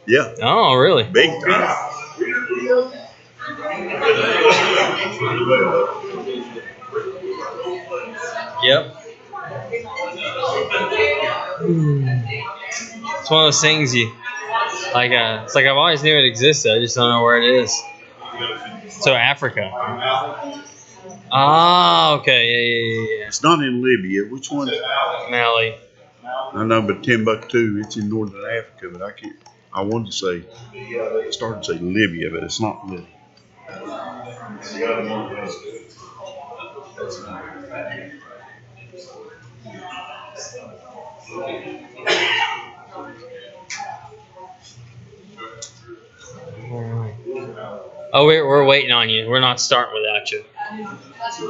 Yeah. Oh, really? Big time. Yep. It's one of those things you like. It's like I've always knew it existed. I just don't know where it is. So Africa. Oh, okay. Yeah. It's not in Libya. Which one? Mali. I know, but Timbuktu, it's in northern Africa, but I can't. I wanted to say, I started to say Libya, but it's not Libya. Oh, we're waiting on you. We're not starting without you.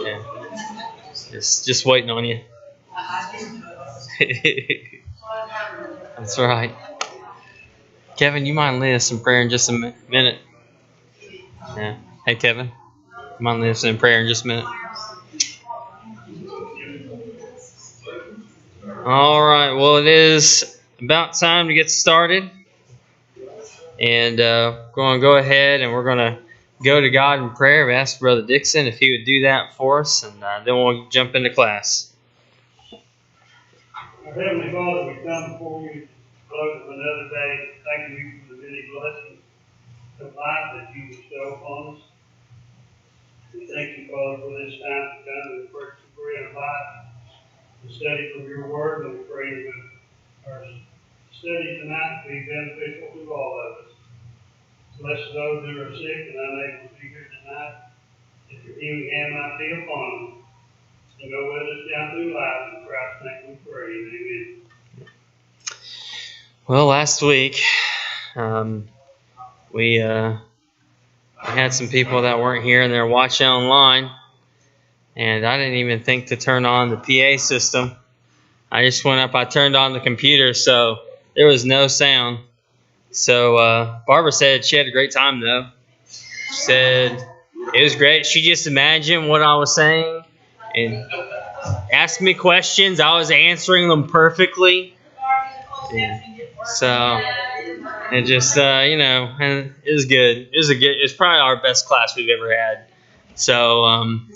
Yeah. Just waiting on you. That's right. Kevin, you mind leading us in prayer in just a minute? Yeah. Hey, Kevin, you mind leading us in prayer in just a minute? All right. Well, it is about time to get started. And we're going to go ahead and we're going to go to God in prayer. We asked Brother Dixon if he would do that for us, and then we'll jump into class. Our Heavenly Father, we come before you, close of another day, thanking you for the many blessings of life that you bestow upon us. We thank you, Father, for this time to come and purchase the bread of life, to study from your word, and we pray that our study tonight be beneficial to all of us. Bless those who are sick and unable to be here tonight. If your healing hand might be upon them, and go with us down through life. In Christ's name we pray. Amen. Well, last week we had some people that weren't here and they're watching online, and I didn't even think to turn on the PA system. I just went up, I turned on the computer, so there was no sound. So Barbara said she had a great time though. She said it was great. She just imagined what I was saying and asked me questions. I was answering them perfectly. Yeah. So it just and it was good. It was probably our best class we've ever had. So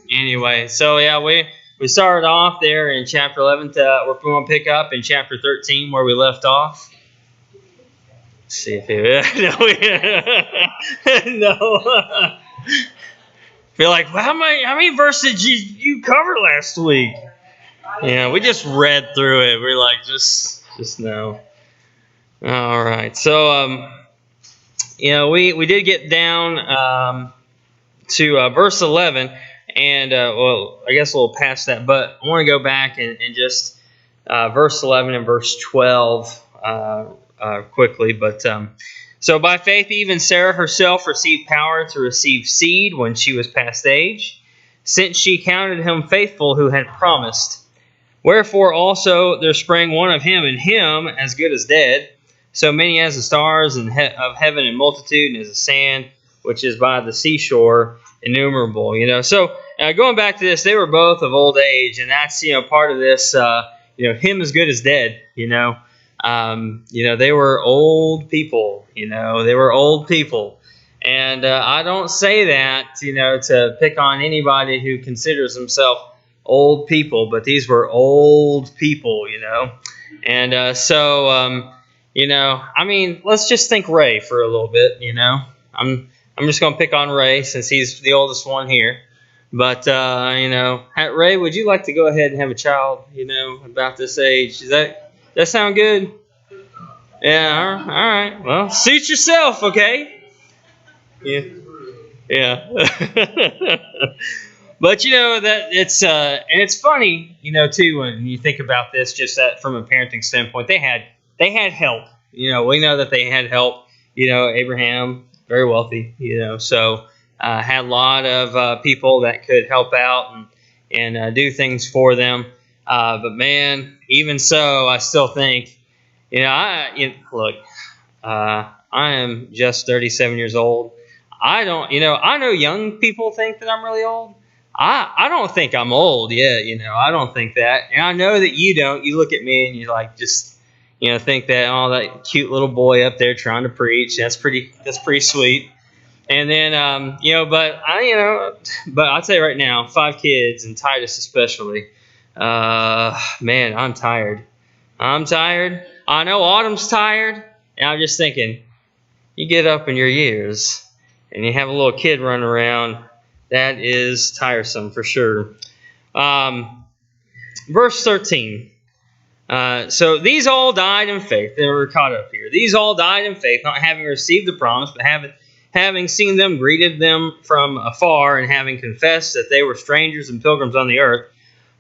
anyway, so yeah, we started off there in chapter 11. We're going to pick up in chapter 13 where we left off. Let's see if no. Feel like, well, how many verses did you cover last week? Yeah, we just read through it. We're like, just no. All right. So, we did get down to verse 11, and well, I guess a little past that, but I want to go back and just verse 11 and verse 12 quickly. But so by faith, even Sarah herself received power to receive seed when she was past age, since she counted him faithful who had promised. Wherefore also there sprang one of him, and him as good as dead, so many as the stars of heaven in multitude, and as the sand which is by the seashore innumerable. So going back to this, they were both of old age, and that's part of this. Him as good as dead. They were old people. They were old people, and I don't say that to pick on anybody who considers himself old people, but these were old people, and let's just think Ray for a little bit, I'm just going to pick on Ray since he's the oldest one here, but, Ray, would you like to go ahead and have a child, about this age? Does that sound good? Yeah, all right, well, suit yourself, okay? Yeah. But that it's and it's funny, too, when you think about this, just that from a parenting standpoint, they had help. We know that they had help. Abraham, very wealthy. So had a lot of people that could help out and do things for them. But man, even so, I still think, look, I am just 37 years old. I know young people think that I'm really old. I don't think I'm old yet, I don't think that. And I know that you don't. You look at me and you're like, just, think that, oh, that cute little boy up there trying to preach, that's pretty sweet. And then, but I'll tell you right now, 5 kids and Titus especially, man, I'm tired. I know Autumn's tired, and I'm just thinking, you get up in your years and you have a little kid running around, that is tiresome for sure. Verse 13. So these all died in faith. They were caught up here. These all died in faith, not having received the promise, but having seen them, greeted them from afar, and having confessed that they were strangers and pilgrims on the earth.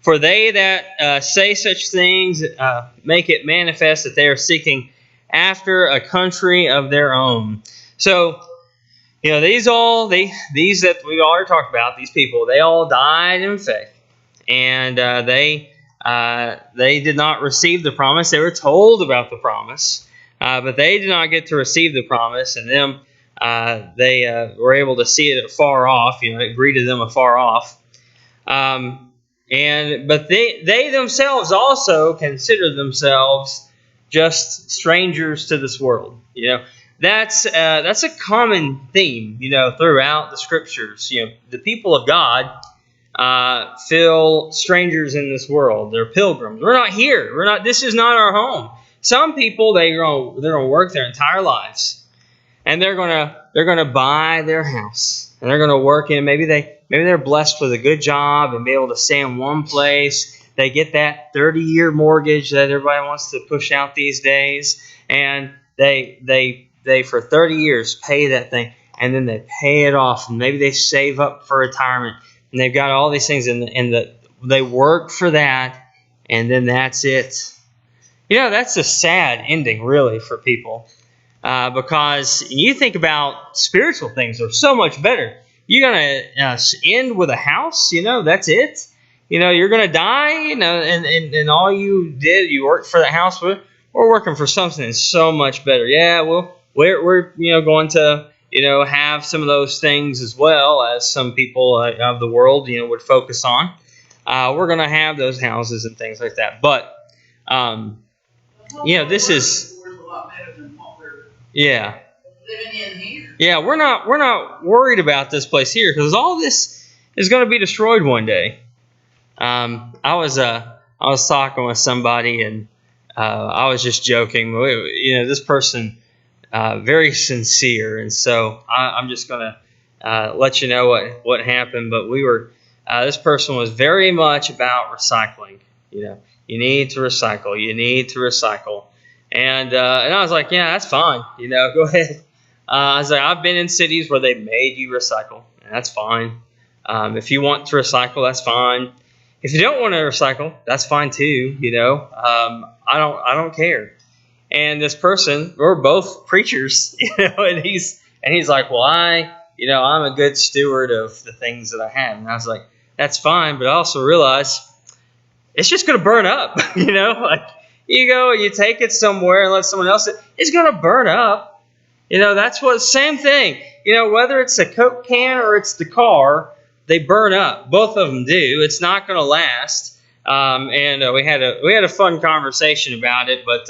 For they that say such things make it manifest that they are seeking after a country of their own. So, these that we already talked about, these people, they all died in faith, and they did not receive the promise. They were told about the promise, but they did not get to receive the promise, and they were able to see it afar off. It greeted them afar off. But they themselves also consider themselves just strangers to this world. That's a common theme, throughout the scriptures. The people of God feel strangers in this world. They're pilgrims. We're not here. This is not our home. Some people, they're going to work their entire lives, and they're going to buy their house, and they're going to work in. Maybe they're blessed with a good job and be able to stay in one place. They get that 30-year mortgage that everybody wants to push out these days, and they for 30 years pay that thing, and then they pay it off, and maybe they save up for retirement, and they've got all these things, and they work for that, and then that's it. That's a sad ending, really, for people, because you think about spiritual things are so much better. You're going to end with a house, that's it. You're going to die, and all you did, you worked for that house. We're working for something so much better. Yeah, well, we're going to, have some of those things as well as some people of the world, would focus on. We're going to have those houses and things like that. But, this is, yeah. Living in here. Yeah, we're not worried about this place here, because all this is going to be destroyed one day. I was talking with somebody, and I was just joking. This person very sincere, and so I'm just going to let you know what happened. But this person was very much about recycling. You need to recycle. You need to recycle. And I was like, yeah, that's fine. Go ahead. I was like, I've been in cities where they made you recycle, and that's fine. If you want to recycle, that's fine. If you don't want to recycle, that's fine too. I don't care. And this person, we're both preachers, and he's like, well, I'm a good steward of the things that I have. And I was like, that's fine, but I also realize it's just going to burn up. Like you go and you take it somewhere and let someone else, it's going to burn up. That's same thing. Whether it's a Coke can or it's the car, they burn up. Both of them do. It's not going to last. And we had a fun conversation about it, but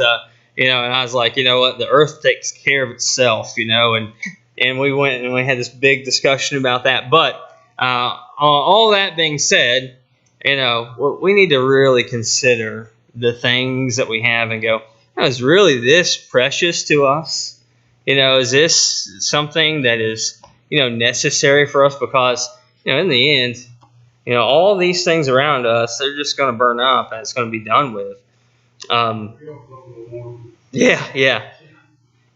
and I was like, what, the earth takes care of itself, and we went and we had this big discussion about that. But all that being said, we need to really consider the things that we have and go, is really this precious to us? Is this something that is, necessary for us? Because, in the end, all these things around us, they're just going to burn up and it's going to be done with. Yeah.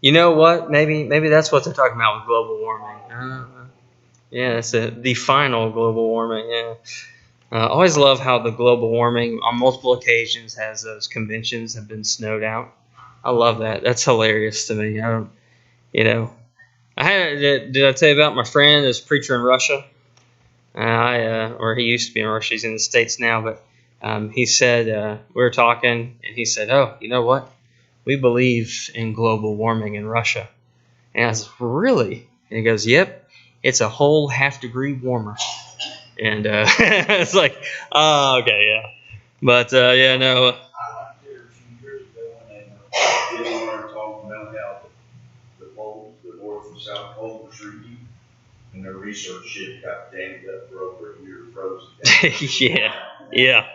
You know what? Maybe that's what they're talking about with global warming. Yeah, it's the final global warming. Yeah. I always love how the global warming on multiple occasions has those conventions have been snowed out. I love that. That's hilarious to me. Did I tell you about my friend, this preacher in Russia? Or he used to be in Russia. He's in the States now, but he said, we were talking, and he said, oh, you know what? We believe in global warming in Russia. And I was like, really? And he goes, yep, it's a whole half-degree warmer. And it's like, oh, okay, yeah. But, yeah, no. the poles, the north and south poles were shrinking, and their research ship got dammed up for over a year, frozen down. Yeah, yeah.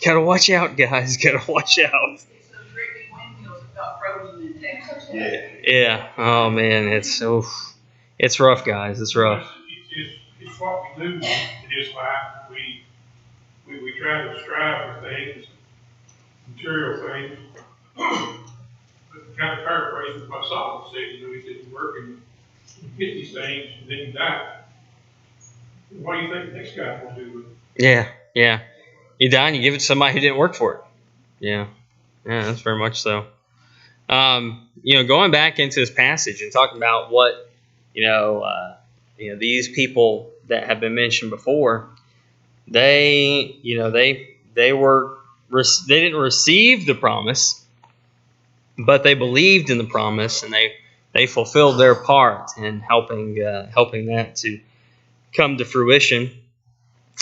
Gotta watch out, guys. Gotta watch out. It's those great big windmills that got frozen in Texas. Yeah. Yeah. Oh man, it's rough, guys. It's rough. It's what we do. It is like we try to strive for things, material things. But kind of paraphrasing what Solomon said, he said, you work and get these things, and then you die. What do you think the next guy will do with it? Yeah, yeah. You die and you give it to somebody who didn't work for it. Yeah, yeah, that's very much so. Going back into this passage and talking about what these people that have been mentioned before, they didn't receive the promise, but they believed in the promise, and they fulfilled their part in helping that to come to fruition.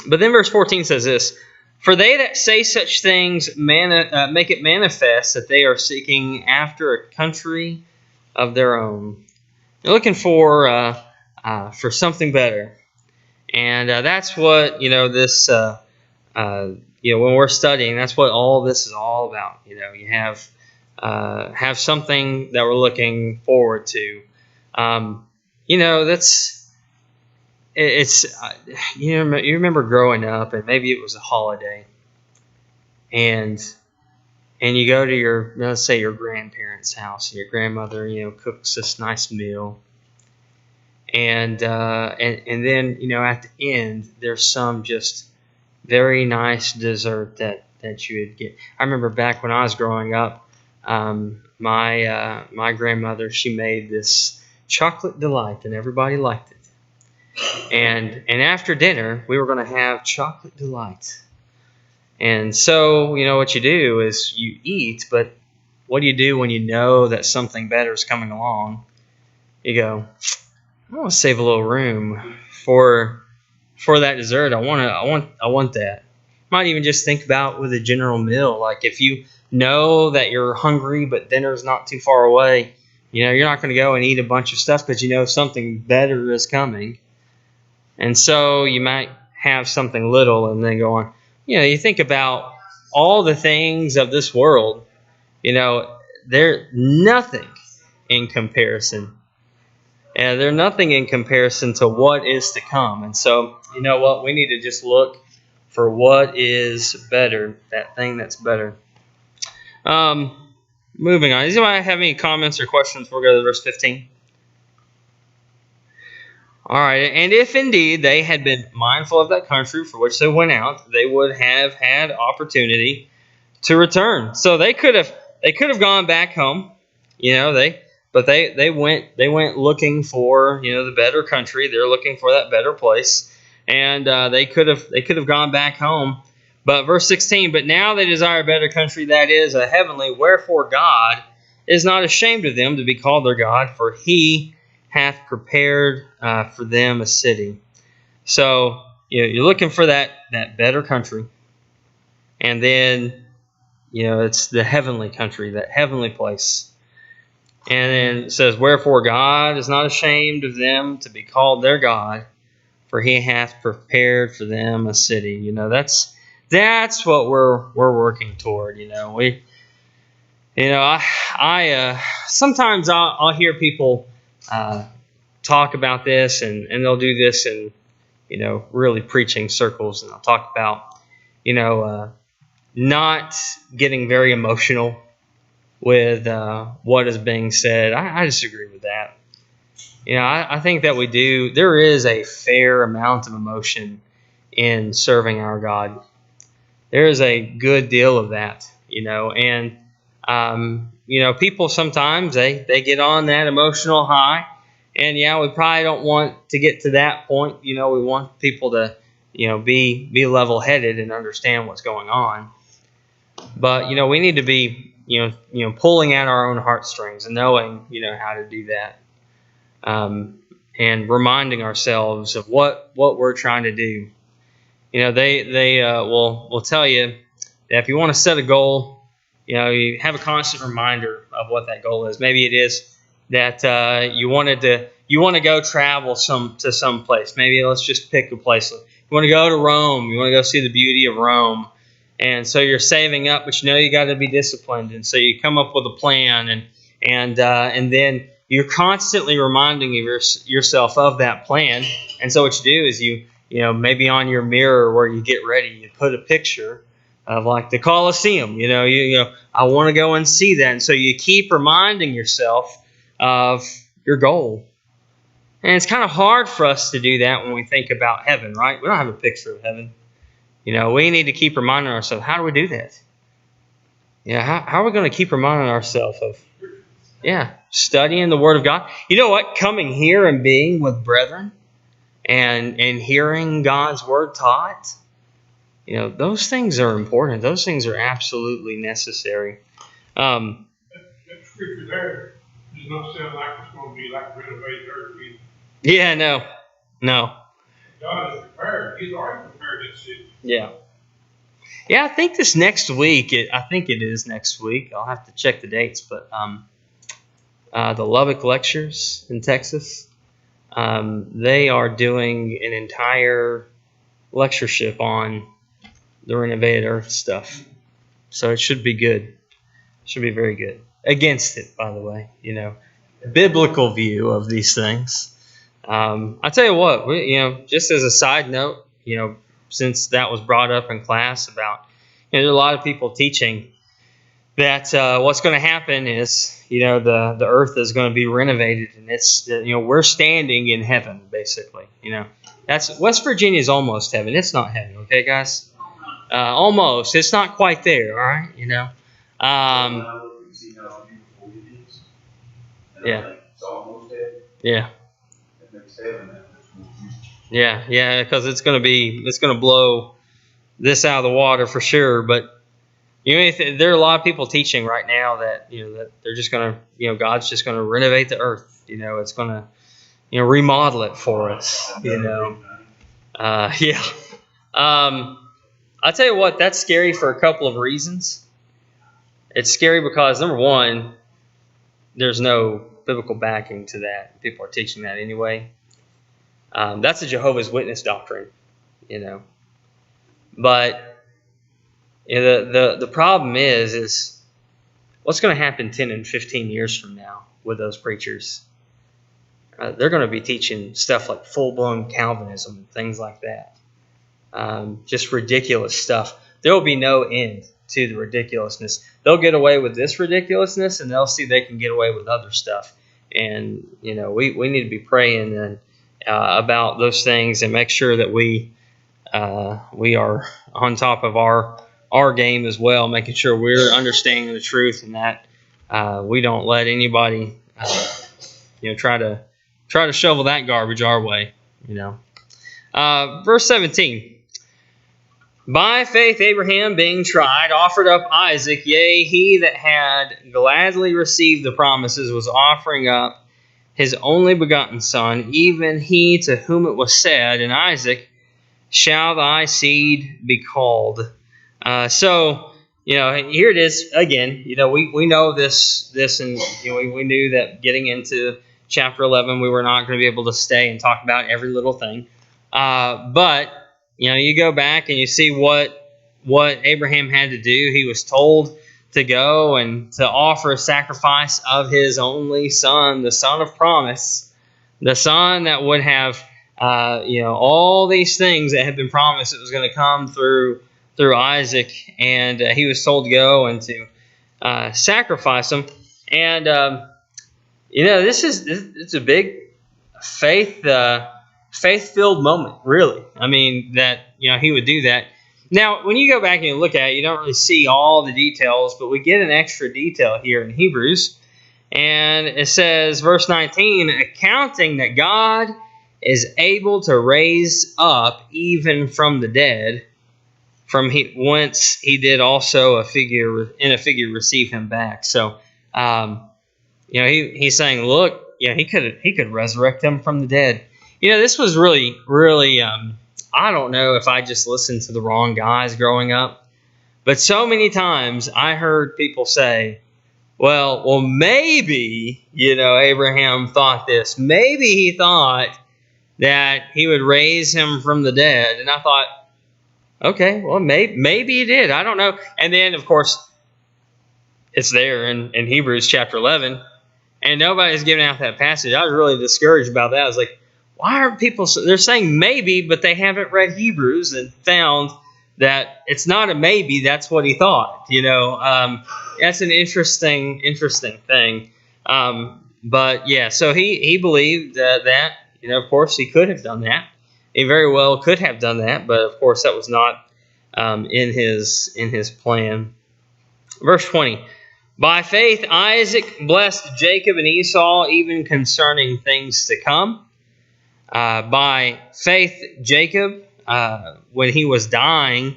But then verse 14 says this: "For they that say such things make it manifest that they are seeking after a country of their own." They're looking for something better, and that's what this. When we're studying, that's what all this is all about. You have something that we're looking forward to. You remember growing up, and maybe it was a holiday, and you go to let's say your grandparents' house, and your grandmother cooks this nice meal, and then at the end there's some just very nice dessert that you would get. I remember back when I was growing up, my grandmother, she made this chocolate delight, and everybody liked it. And after dinner, we were going to have chocolate delight. And so, what you do is you eat, but what do you do when you know that something better is coming along? You go, I want to save a little room for that dessert. I want that. Might even just think about with a general meal, like if you know that you're hungry, but dinner's not too far away, you're not going to go and eat a bunch of stuff because something better is coming. And so you might have something little and then go on. You think about all the things of this world, they're nothing in comparison. And they're nothing in comparison to what is to come. And so, you know what? We need to just look for what is better, that thing that's better. Moving on. Does anybody have any comments or questions before we go to verse 15? All right. And if indeed they had been mindful of that country for which they went out, they would have had opportunity to return. So they could have gone back home. But they went looking for the better country. They're looking for that better place, and they could have gone back home. But verse 16, but now they desire a better country, that is a heavenly. Wherefore God is not ashamed of them to be called their God, for He hath prepared for them a city. So you're looking for that better country, and then it's the heavenly country, that heavenly place. And then it says, wherefore God is not ashamed of them to be called their God, for He hath prepared for them a city. That's what we're working toward. Sometimes I'll hear people talk about this, and they'll do this in really preaching circles, and they'll talk about not getting very emotional with what is being said. I disagree with that. I think that there is a fair amount of emotion in serving our God. There is a good deal of that, and people sometimes they get on that emotional high, and we probably don't want to get to that point. We want people to be level-headed and understand what's going on. But we need to be pulling at our own heartstrings and knowing how to do that, and reminding ourselves of what we're trying to do. They will tell you that if you want to set a goal, you have a constant reminder of what that goal is. Maybe it is that you want to go travel to some place. Maybe let's just pick a place. You want to go to Rome. You want to go see the beauty of Rome. And so you're saving up, but you know you got to be disciplined. And so you come up with a plan, and then you're constantly reminding yourself of that plan. And so what you do is you maybe on your mirror where you get ready, you put a picture of like the Colosseum. I want to go and see that. And so you keep reminding yourself of your goal. And it's kind of hard for us to do that when we think about heaven, right? We don't have a picture of heaven. We need to keep reminding ourselves, how do we do that? How are we going to keep reminding ourselves of, studying the Word of God? You know what? Coming here and being with brethren and hearing God's Word taught, those things are important. Those things are absolutely necessary. That scripture there does not sound like it's going to be like renovated earth. Yeah, no. God is prepared. He's already prepared that city. Yeah, I think this next week. I think it is next week. I'll have to check the dates, but the Lubbock Lectures in Texas, they are doing an entire lectureship on the renovated earth stuff. So it should be good. It should be very good. Against it, by the way, biblical view of these things. I tell you what, just as a side note, since that was brought up in class about, there are a lot of people teaching that what's going to happen is, the earth is going to be renovated, and it's, we're standing in heaven, basically. That's West Virginia is almost heaven. It's not heaven, okay, guys? Almost. It's not quite there, all right? Yeah. Yeah. Yeah, because it's going to blow this out of the water for sure. But there are a lot of people teaching right now that that they're just going to God's just going to renovate the earth. It's going to remodel it for us. Yeah. I'll tell you what, that's scary for a couple of reasons. It's scary because number one, there's no biblical backing to that. People are teaching that anyway. That's a Jehovah's Witness doctrine, But the problem is what's going to happen 10 and 15 years from now with those preachers? They're going to be teaching stuff like full-blown Calvinism and things like that. Just ridiculous stuff. There will be no end to the ridiculousness. They'll get away with this ridiculousness, and they'll see they can get away with other stuff. And we need to be praying about those things and make sure that we are on top of our game as well, making sure we're understanding the truth, and that we don't let anybody try to shovel that garbage our way. Verse 17. By faith Abraham, being tried, offered up Isaac. Yea, he that had gladly received the promises was offering up his only begotten son, even he to whom it was said, in Isaac shall thy seed be called. So here it is again. We know this, and we knew that getting into chapter 11, we were not going to be able to stay and talk about every little thing. But you go back and you see what Abraham had to do. He was told to go and to offer a sacrifice of his only son, the son of promise, the son that would have, all these things that had been promised that was going to come through Isaac. And he was told to go and to sacrifice him. And, it's a big faith-filled moment, really. I mean, that, he would do that. Now, when you go back and you look at it, you don't really see all the details, but we get an extra detail here in Hebrews. And it says, verse 19, accounting that God is able to raise up even from the dead, from whence he did also in a figure receive him back. So, he's saying, look, he could resurrect him from the dead. This was really, really, I don't know if I just listened to the wrong guys growing up, but so many times I heard people say, Well, maybe, Abraham thought this. Maybe he thought that he would raise him from the dead. And I thought, okay, well, maybe he did. I don't know. And then, of course, it's there in Hebrews chapter 11. And nobody's giving out that passage. I was really discouraged about that. I was like, why are people... They're saying maybe, but they haven't read Hebrews and found that it's not a maybe. That's what he thought. That's an interesting thing. But, yeah, so he believed that, of course, he could have done that. He very well could have done that, but, of course, that was not in his plan. Verse 20. By faith, Isaac blessed Jacob and Esau, even concerning things to come. By faith, Jacob, when he was dying,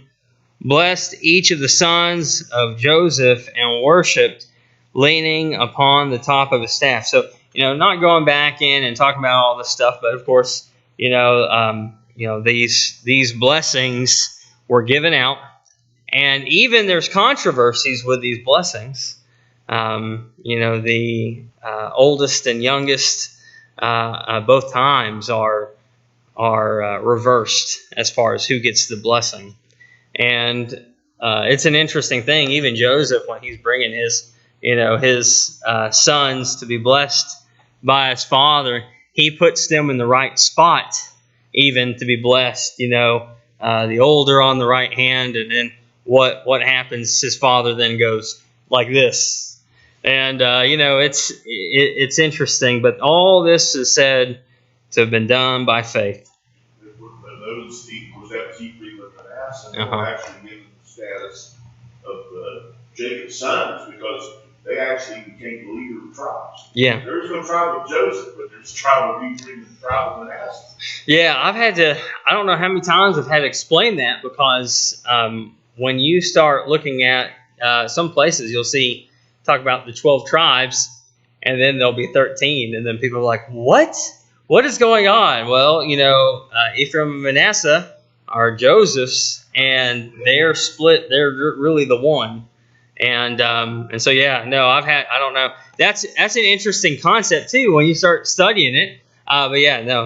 blessed each of the sons of Joseph and worshipped, leaning upon the top of his staff. So, not going back in and talking about all this stuff, but of course, these blessings were given out, and even there's controversies with these blessings. The oldest and youngest both times are reversed as far as who gets the blessing. And it's an interesting thing. Even Joseph, when he's bringing his sons to be blessed by his father, he puts them in the right spot, even to be blessed. The older on the right hand, and then what happens? His father then goes like this. And, it's interesting, but all this is said to have been done by faith. Those equals that Ephraim and Manasseh were actually given the status of Jacob's sons because they actually became the leader of tribes. Yeah. There's no tribe of Joseph, but there's a tribe of Ephraim and the tribe of Manasseh. Yeah, I don't know how many times I've had to explain that because when you start looking at some places, you'll see talk about the 12 tribes, and then there'll be 13, and then people are like, what? What is going on? Well, Ephraim and Manasseh are Joseph's, and they're split. They're really the one. And so, I don't know. That's an interesting concept, too, when you start studying it. But,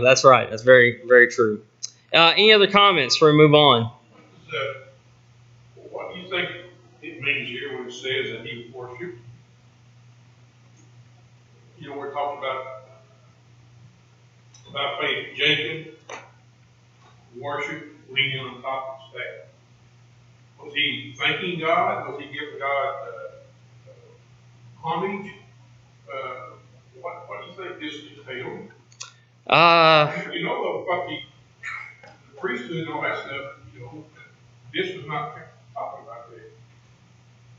that's right. That's very, very true. Any other comments before we move on? What do you think it means here when it says that he worshiped? We're talking about faith. Jacob worshiped, leaning on top of the staff. Was he thanking God? Was he giving God homage? What do you think this entailed? The priesthood and all that stuff, this was not talking about that.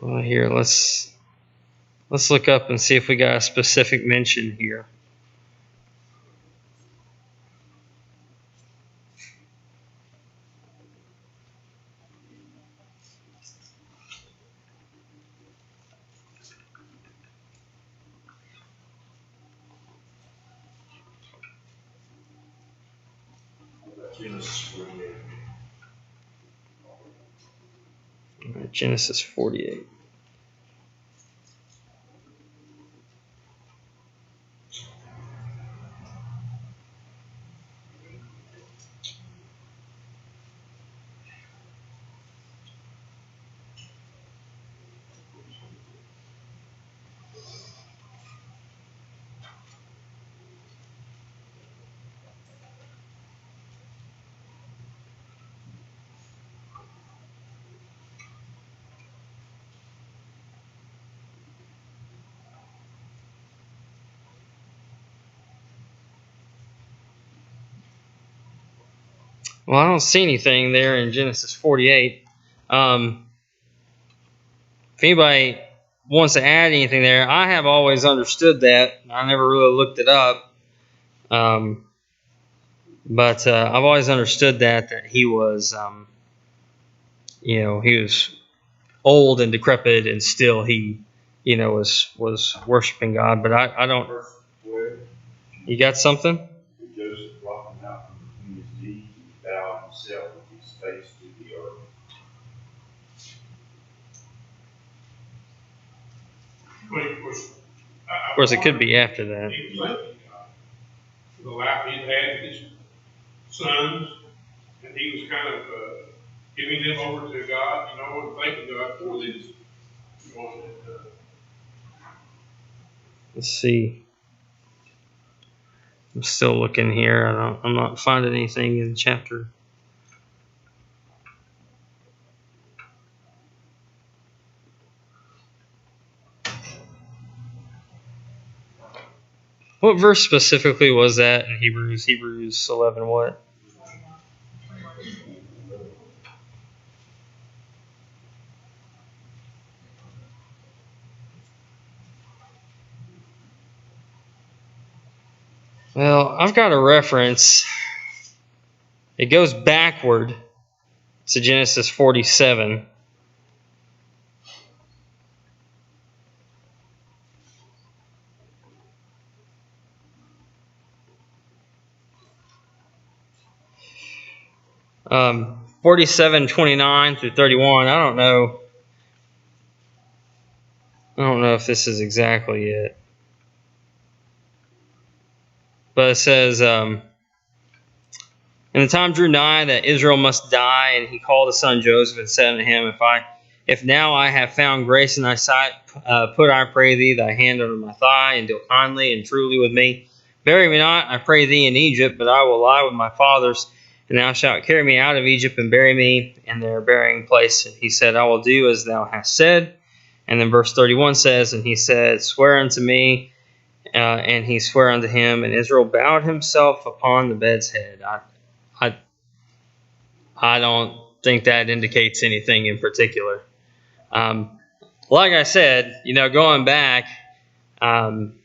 Well, here, let's look up and see if we got a specific mention here. Genesis 48. Well, I don't see anything there in Genesis 48. If anybody wants to add anything there, I have always understood that. I never really looked it up. But I've always understood that he was, he was old and decrepit, and still he, was worshiping God. But I don't. You got something? Joseph brought him out from between his knees and bowed himself with his face to the earth. But of course, Of course, it could be after that. he was thanking God for the life he'd had with his sons, and he was kind of giving them over to God, and thanking God for this. Let's see. I'm still looking here. I'm not finding anything in the chapter. What verse specifically was that in Hebrews? Hebrews 11 what? Well, I've got a reference. It goes backward to Genesis 47. Um, 47:29 through 31. I don't know if this is exactly it. But it says, and the time drew nigh that Israel must die, and he called his son Joseph and said unto him, If now I have found grace in thy sight, put, I pray thee, thy hand under my thigh, and deal kindly and truly with me. Bury me not, I pray thee, in Egypt, but I will lie with my fathers, and thou shalt carry me out of Egypt and bury me in their burying place. And he said, I will do as thou hast said. And then verse 31 says, And he said, Swear unto me. And he sware unto him, and Israel bowed himself upon the bed's head. I don't think that indicates anything in particular. Like I said, going back, maybe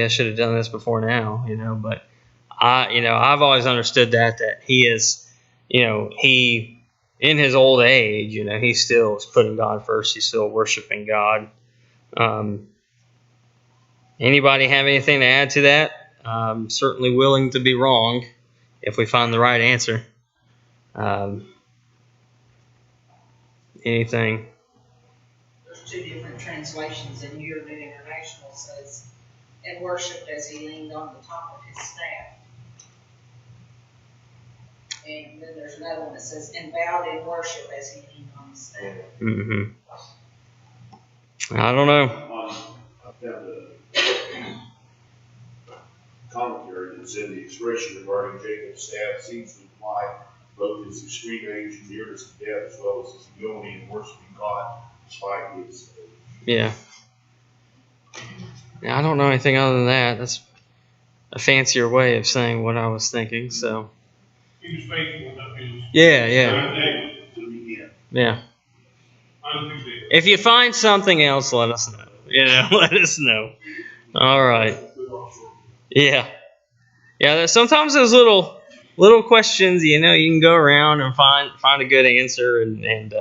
I should have done this before now, but I've always understood that he is, he, in his old age, he still is putting God first. He's still worshiping God. Anybody have anything to add to that? I'm certainly willing to be wrong if we find the right answer. Anything? There's two different translations in here. New International says, and worshipped as he leaned on the top of his staff. And then there's another one that says, and bowed in worship as he leaned on the staff. Mm-hmm. I don't know. I found a commentary that said the expression regarding Jacob's staff seems to imply both his extreme age and nearness to death, as well as his humility in worshiping God despite his age. Yeah, I don't know anything other than that. That's a fancier way of saying what I was thinking. So. He was faithful enough. Yeah. If you find something else, let us know. Let us know. All right. Yeah. Sometimes those little questions, you can go around and find a good answer and in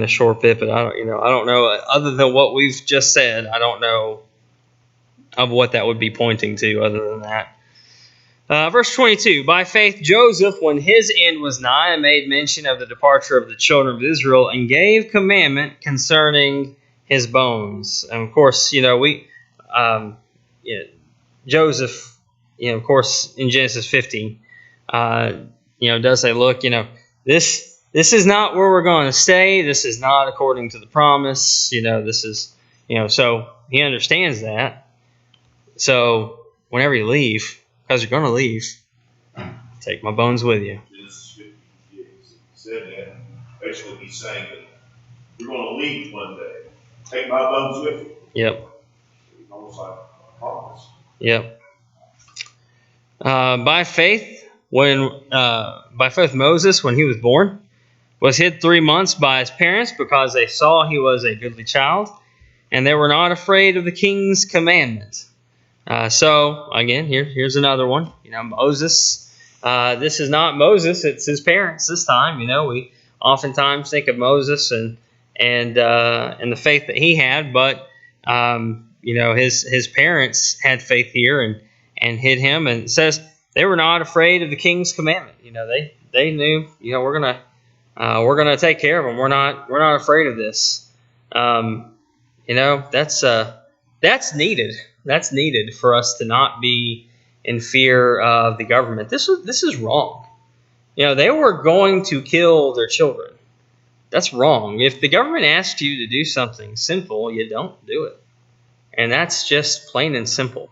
a short bit. But I don't know other than what we've just said. I don't know of what that would be pointing to other than that. Verse 22, By faith Joseph, when his end was nigh, made mention of the departure of the children of Israel, and gave commandment concerning his bones. And of course, Joseph, of course, in Genesis 50, does say, look, this is not where we're going to stay. This is not according to the promise. This is, so he understands that. So whenever you leave, because you're going to leave, take my bones with you. Genesis 50 said that. Basically, he's saying that you're going to leave one day. Take my bones with you. Yep. It's almost like a promise. Yep. By faith Moses, when he was born, was hid 3 months by his parents because they saw he was a goodly child, and they were not afraid of the king's commandment. So again, here's another one. Moses. This is not Moses; it's his parents this time. We oftentimes think of Moses and the faith that he had, but his parents had faith here and hid him. And it says they were not afraid of the king's commandment. They knew we're gonna take care of him. We're not afraid of this. That's needed. That's needed for us to not be in fear of the government. This is wrong. They were going to kill their children. That's wrong. If the government asks you to do something sinful, you don't do it, and that's just plain and simple.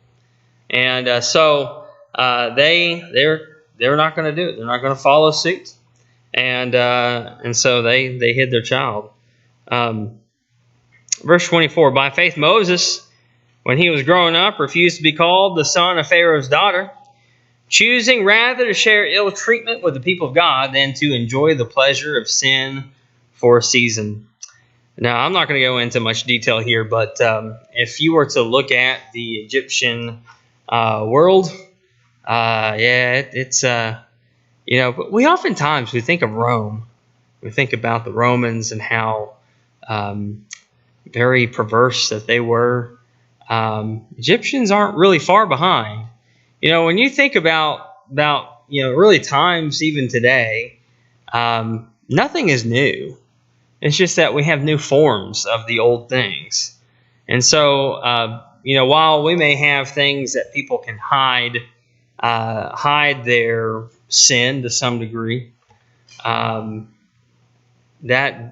And so they're not going to do it. They're not going to follow suit, and so they hid their child. Verse 24. By faith, Moses, when he was growing up, refused to be called the son of Pharaoh's daughter, choosing rather to share ill treatment with the people of God than to enjoy the pleasure of sin for a season. Now, I'm not going to go into much detail here, but if you were to look at the Egyptian world, it's but we oftentimes think of Rome. We think about the Romans and how very perverse that they were. Egyptians aren't really far behind. When you think about really times even today, nothing is new. It's just that we have new forms of the old things. And so, while we may have things that people can hide their sin to some degree, that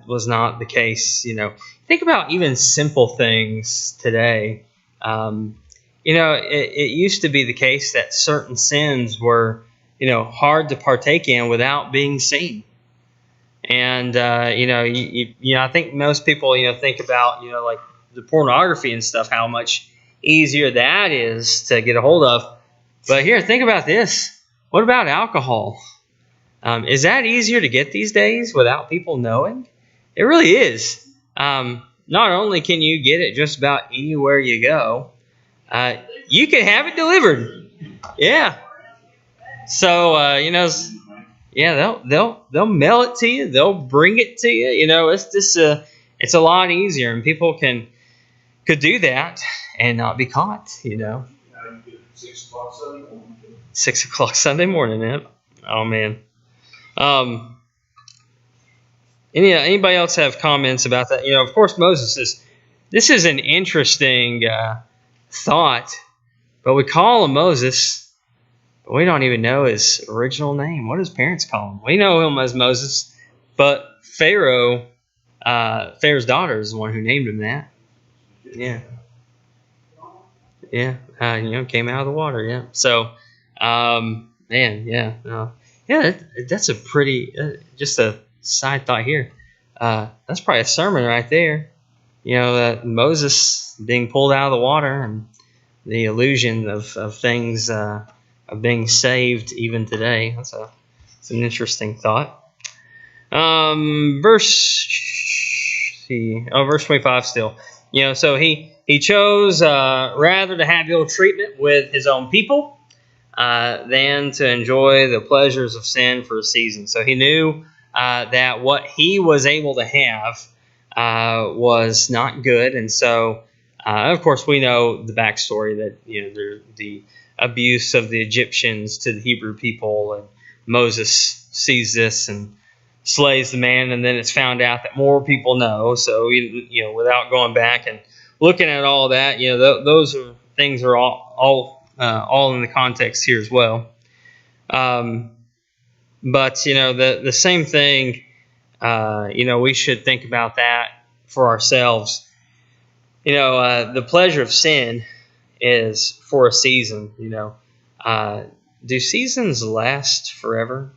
was not the case. Think about even simple things today. It used to be the case that certain sins were, hard to partake in without being seen. And, I think most people, think about, like the pornography and stuff, how much easier that is to get a hold of. But here, think about this. What about alcohol? Is that easier to get these days without people knowing? It really is. Not only can you get it just about anywhere you go, you can have it delivered. Yeah. So, they'll mail it to you. They'll bring it to you. It's just it's a lot easier, and people could do that and not be caught. 6 o'clock Sunday morning. 6 o'clock Sunday morning. Yep. Oh man. Anybody else have comments about that? Of course, this is an interesting thought, but we call him Moses, but we don't even know his original name. What does parents call him? We know him as Moses, but Pharaoh's daughter is the one who named him that. Yeah. Yeah. Came out of the water. Yeah. So, that's a pretty, just a side thought here. That's probably a sermon right there. That Moses being pulled out of the water and the illusion of things, of being saved even today. It's an interesting thought. Verse 25 still. So he chose rather to have ill treatment with his own people than to enjoy the pleasures of sin for a season. So he knew that what he was able to have was not good. And so, of course, we know the backstory that, the abuse of the Egyptians to the Hebrew people, and Moses sees this and slays the man, and then it's found out that more people know. So, without going back and looking at all that, those things are all in the context here as well. But, the same thing, we should think about that for ourselves. The pleasure of sin is for a season. Do seasons last forever?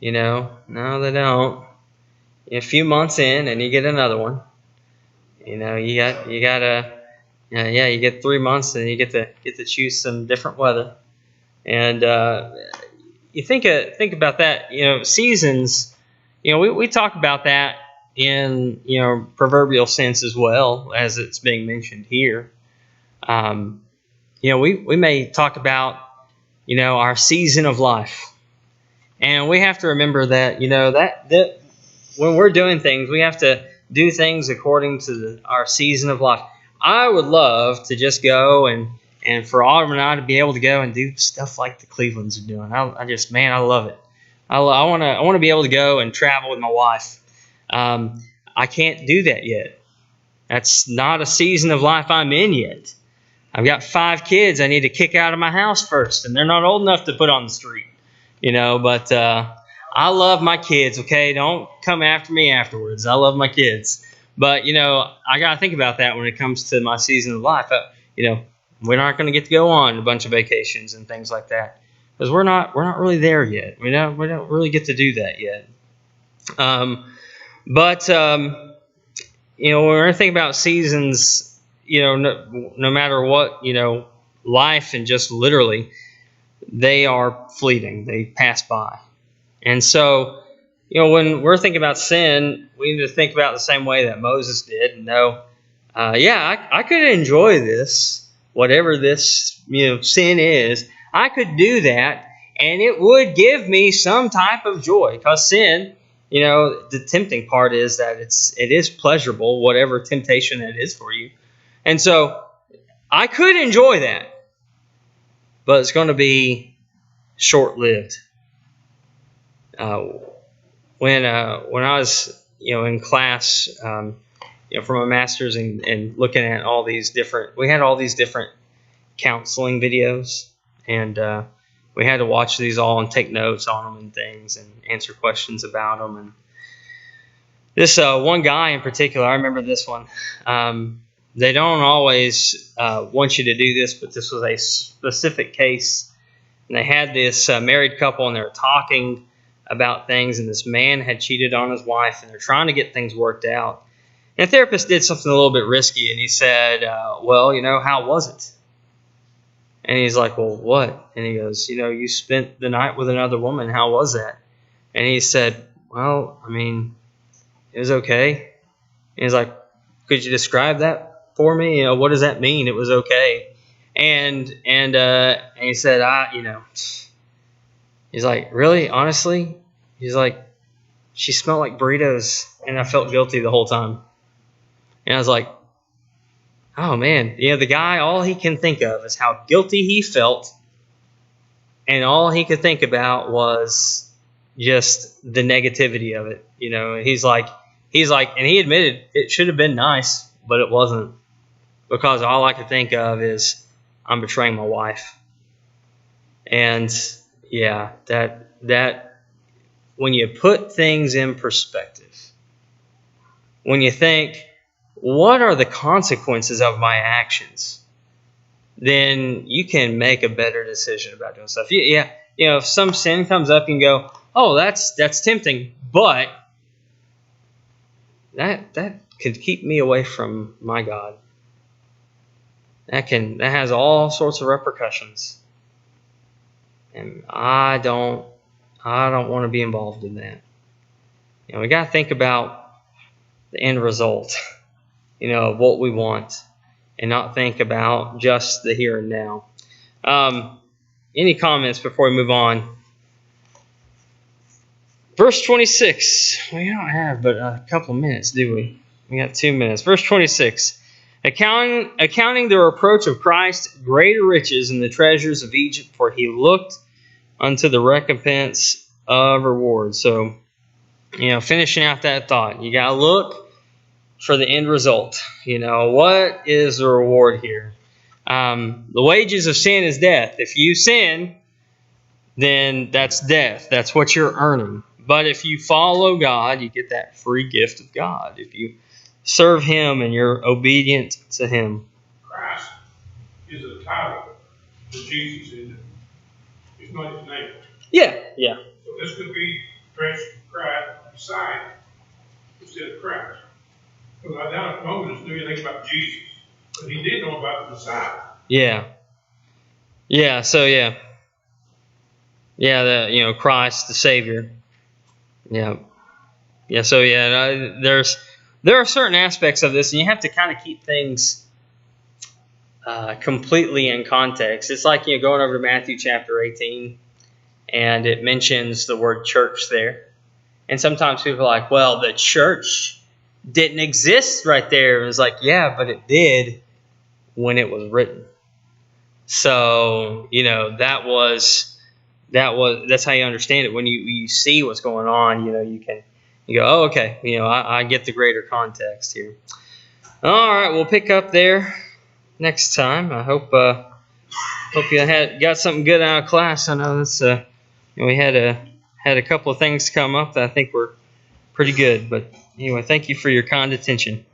No, they don't. A few months in and you get another one. You get 3 months and you get to choose some different weather. And you think about that. Seasons. We talk about that in proverbial sense as well as it's being mentioned here. We may talk about our season of life, and we have to remember that that when we're doing things, we have to do things according to our season of life. I would love to just go and for Autumn and I to be able to go and do stuff like the Clevelands are doing. I love it. I want to be able to go and travel with my wife. I can't do that yet. That's not a season of life I'm in yet. I've got 5 kids I need to kick out of my house first, and they're not old enough to put on the street, but I love my kids, okay? Don't come after me afterwards. I love my kids. But, I got to think about that when it comes to my season of life. We're not going to get to go on a bunch of vacations and things like that because we're not really there yet. We don't really get to do that yet. When we're thinking about seasons, no matter what, life and just literally, they are fleeting. They pass by. And so, when we're thinking about sin, we need to think about it the same way that Moses did and know, I could enjoy this, whatever this, sin is. I could do that, and it would give me some type of joy because sin, the tempting part is that it is pleasurable, whatever temptation it is for you. And so I could enjoy that, but it's going to be short-lived. When I was, in class, for my master's and looking at all these different, we had all these different counseling videos, and we had to watch these all and take notes on them and things and answer questions about them. And this one guy in particular, I remember this one. They don't always want you to do this, but this was a specific case. And they had this married couple, and they were talking about things, and this man had cheated on his wife, and they're trying to get things worked out. And the therapist did something a little bit risky, and he said, how was it? And he's like, well, what? And he goes, you spent the night with another woman. How was that? And he said, well, it was okay. And he's like, could you describe that for me? What does that mean? It was okay. And he said, he's like, really? Honestly? He's like, she smelled like burritos, and I felt guilty the whole time. And I was like, oh, man. The guy, all he can think of is how guilty he felt, and all he could think about was just the negativity of it. He's like, and he admitted it should have been nice, but it wasn't, because all I could think of is I'm betraying my wife. And that when you put things in perspective, when you think, what are the consequences of my actions, then you can make a better decision about doing stuff. If some sin comes up, you can go, oh, that's tempting, but that could keep me away from my God. That has all sorts of repercussions. And I don't want to be involved in that. We got to think about the end result, of what we want, and not think about just the here and now. Any comments before we move on? Verse 26. We don't have but a couple of minutes, do we? We got 2 minutes. Verse 26. Accounting the reproach of Christ greater riches in the treasures of Egypt, for he looked unto the recompense of reward. So, finishing out that thought, you got to look for the end result. What is the reward here? The wages of sin is death. If you sin, then that's death. That's what you're earning. But if you follow God, you get that free gift of God. If you serve Him and you're obedient to Him. Christ is a title to Jesus, isn't it? It's not His name. Yeah. So this could be Christ, Messiah, instead of Christ. Because I doubt Moses knew anything about Jesus, but he did know about the Messiah. Yeah. Christ, the Savior. Yeah. So there are certain aspects of this, and you have to kind of keep things completely in context. It's like going over to Matthew chapter 18, and it mentions the word church there. And sometimes people are like, well, the church didn't exist right there. It was like, yeah, but it did when it was written. So, that's how you understand it. When you see what's going on, you go, oh, okay, I get the greater context here. All right, we'll pick up there next time. I hope you got something good out of class. I know this we had a couple of things come up that I think were pretty good. But anyway, thank you for your kind attention.